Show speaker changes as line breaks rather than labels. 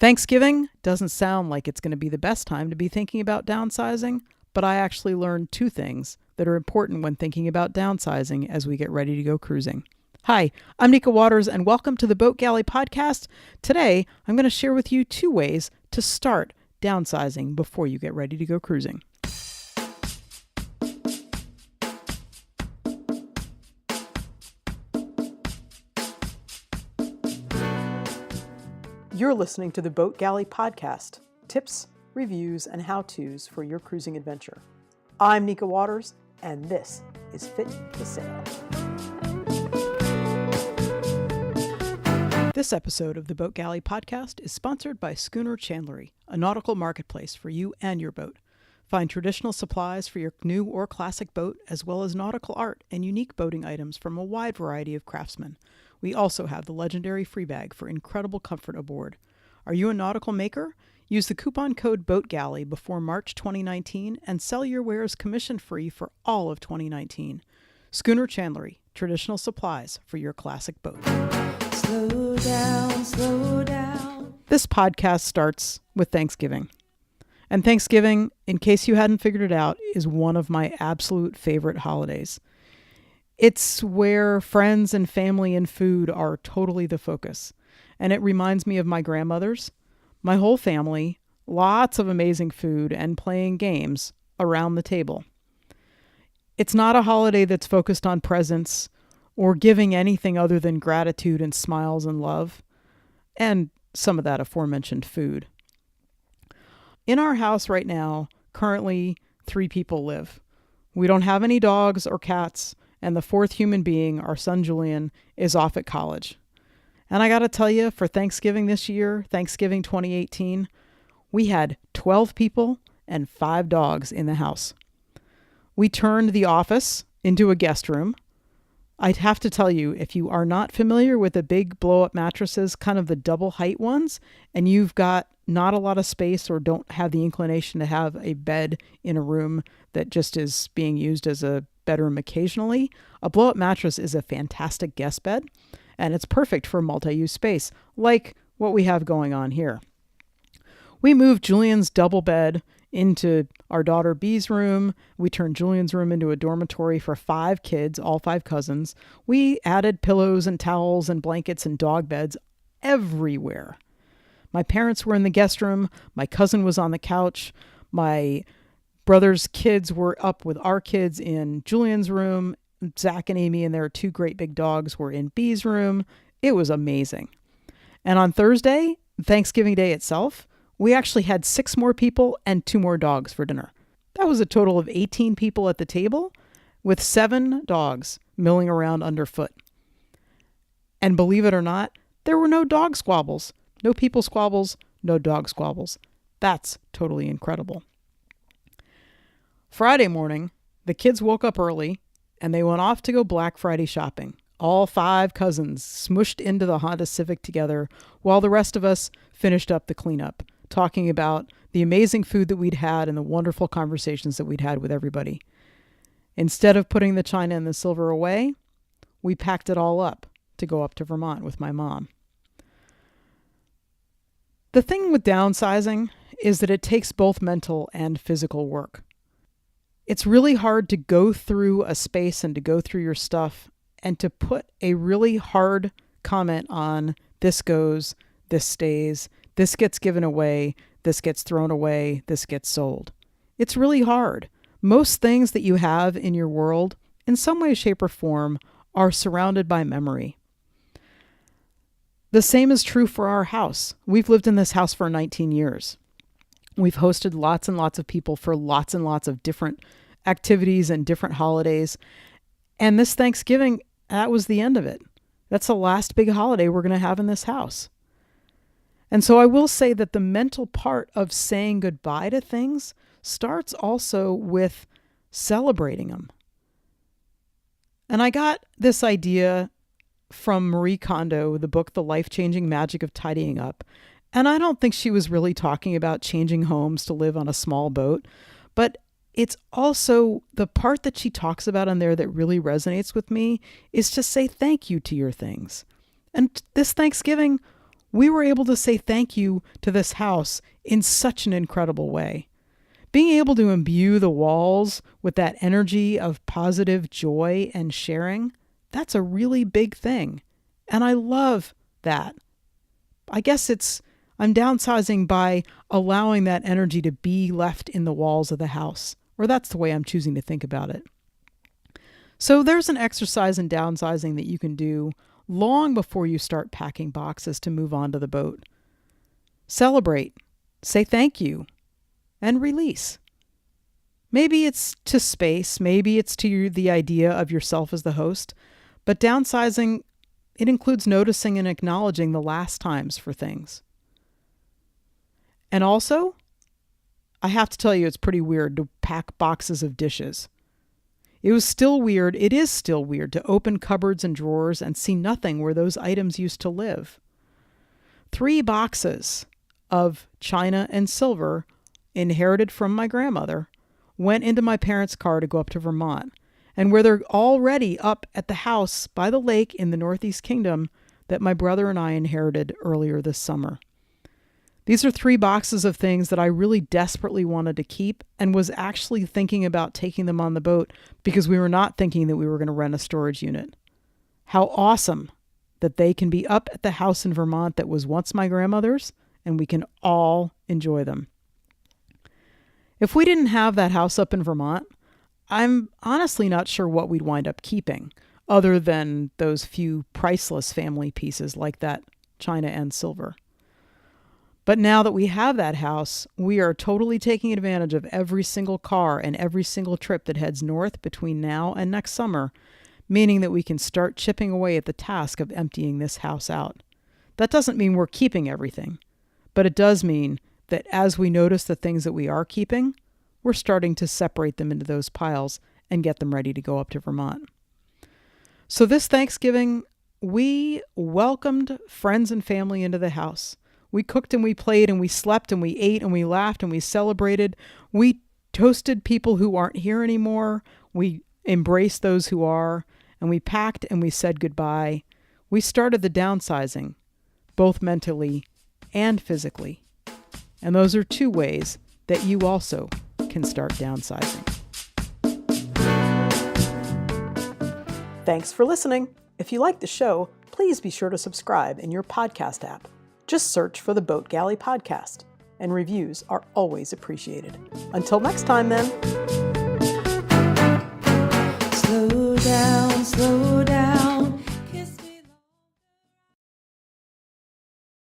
Thanksgiving doesn't sound like it's going to be the best time to be thinking about downsizing, but I actually learned two things that are important when thinking about downsizing as we get ready to go cruising. Hi, I'm Nika Waters, and welcome to the Boat Galley Podcast. Today, I'm going to share with you two ways to start downsizing before you get ready to go cruising. You're listening to the Boat Galley Podcast, tips, reviews, and how-tos for your cruising adventure. I'm Nika Waters, and this is Fit to Sail. This episode of the Boat Galley Podcast is sponsored by Schooner Chandlery, a nautical marketplace for you and your boat. Find traditional supplies for your new or classic boat, as well as nautical art and unique boating items from a wide variety of craftsmen. We also have the legendary free bag for incredible comfort aboard. Are you a nautical maker? Use the coupon code BOATGALLEY before March 2019 and sell your wares commission-free for all of 2019. Schooner Chandlery, traditional supplies for your classic boat. Slow down, slow down. This podcast starts with Thanksgiving. And Thanksgiving, in case you hadn't figured it out, is one of my absolute favorite holidays. It's where friends and family and food are totally the focus. And it reminds me of my grandmother's, my whole family, lots of amazing food, and playing games around the table. It's not a holiday that's focused on presents or giving anything other than gratitude and smiles and love, and some of that aforementioned food. In our house right now, currently 3 people live. We don't have any dogs or cats, and the 4th human being, our son Julian, is off at college. And I gotta tell you, for Thanksgiving this year, Thanksgiving 2018, we had 12 people and 5 dogs in the house. We turned the office into a guest room. I'd have to tell you, if you are not familiar with the big blow-up mattresses, kind of the double height ones, and you've got not a lot of space or don't have the inclination to have a bed in a room that just is being used as a bedroom occasionally, a blow-up mattress is a fantastic guest bed, and it's perfect for multi-use space, like what we have going on here. We moved Julian's double bed into our daughter Bee's room. We turned Julian's room into a dormitory for 5 kids, all 5 cousins. We added pillows and towels and blankets and dog beds everywhere. My parents were in the guest room. My cousin was on the couch. My brother's kids were up with our kids in Julian's room. Zach and Amy and their 2 great big dogs were in Bee's room. It was amazing. And on Thursday, Thanksgiving Day itself, we actually had 6 more people and 2 more dogs for dinner. That was a total of 18 people at the table with 7 dogs milling around underfoot. And believe it or not, there were no dog squabbles. No people squabbles, no dog squabbles. That's totally incredible. Friday morning, the kids woke up early and they went off to go Black Friday shopping. All 5 cousins smushed into the Honda Civic together while the rest of us finished up the cleanup, talking about the amazing food that we'd had and the wonderful conversations that we'd had with everybody. Instead of putting the china and the silver away, we packed it all up to go up to Vermont with my mom. The thing with downsizing is that it takes both mental and physical work. It's really hard to go through a space and to go through your stuff and to put a really hard comment on this goes, this stays, this gets given away, this gets thrown away, this gets sold. It's really hard. Most things that you have in your world, in some way, shape, or form, are surrounded by memory. The same is true for our house. We've lived in this house for 19 years. We've hosted lots and lots of people for lots and lots of different activities and different holidays. And this Thanksgiving, that was the end of it. That's the last big holiday we're going to have in this house. And so I will say that the mental part of saying goodbye to things starts also with celebrating them. And I got this idea from Marie Kondo, the book, The Life-Changing Magic of Tidying Up. And I don't think she was really talking about changing homes to live on a small boat, but it's also the part that she talks about in there that really resonates with me is to say thank you to your things. And this Thanksgiving, we were able to say thank you to this house in such an incredible way. Being able to imbue the walls with that energy of positive joy and sharing, that's a really big thing. And I love that. I guess I'm downsizing by allowing that energy to be left in the walls of the house, or that's the way I'm choosing to think about it. So there's an exercise in downsizing that you can do long before you start packing boxes to move on to the boat. Celebrate, say thank you, and release. Maybe it's to space, maybe it's to the idea of yourself as the host, but downsizing, it includes noticing and acknowledging the last times for things. And also, I have to tell you, it's pretty weird to pack boxes of dishes. It is still weird to open cupboards and drawers and see nothing where those items used to live. 3 boxes of china and silver, inherited from my grandmother, went into my parents' car to go up to Vermont, and where they're already up at the house by the lake in the Northeast Kingdom that my brother and I inherited earlier this summer. These are 3 boxes of things that I really desperately wanted to keep and was actually thinking about taking them on the boat because we were not thinking that we were going to rent a storage unit. How awesome that they can be up at the house in Vermont that was once my grandmother's, and we can all enjoy them. If we didn't have that house up in Vermont, I'm honestly not sure what we'd wind up keeping, other than those few priceless family pieces like that china and silver. But now that we have that house, we are totally taking advantage of every single car and every single trip that heads north between now and next summer, meaning that we can start chipping away at the task of emptying this house out. That doesn't mean we're keeping everything, but it does mean that as we notice the things that we are keeping, we're starting to separate them into those piles and get them ready to go up to Vermont. So this Thanksgiving, we welcomed friends and family into the house. We cooked and we played and we slept and we ate and we laughed and we celebrated. We toasted people who aren't here anymore. We embraced those who are, and we packed and we said goodbye. We started the downsizing, both mentally and physically. And those are 2 ways that you also can start downsizing. Thanks for listening. If you like the show, please be sure to subscribe in your podcast app. Just search for the Boat Galley Podcast, and reviews are always appreciated. Until next time, then.
Slow down, slow down.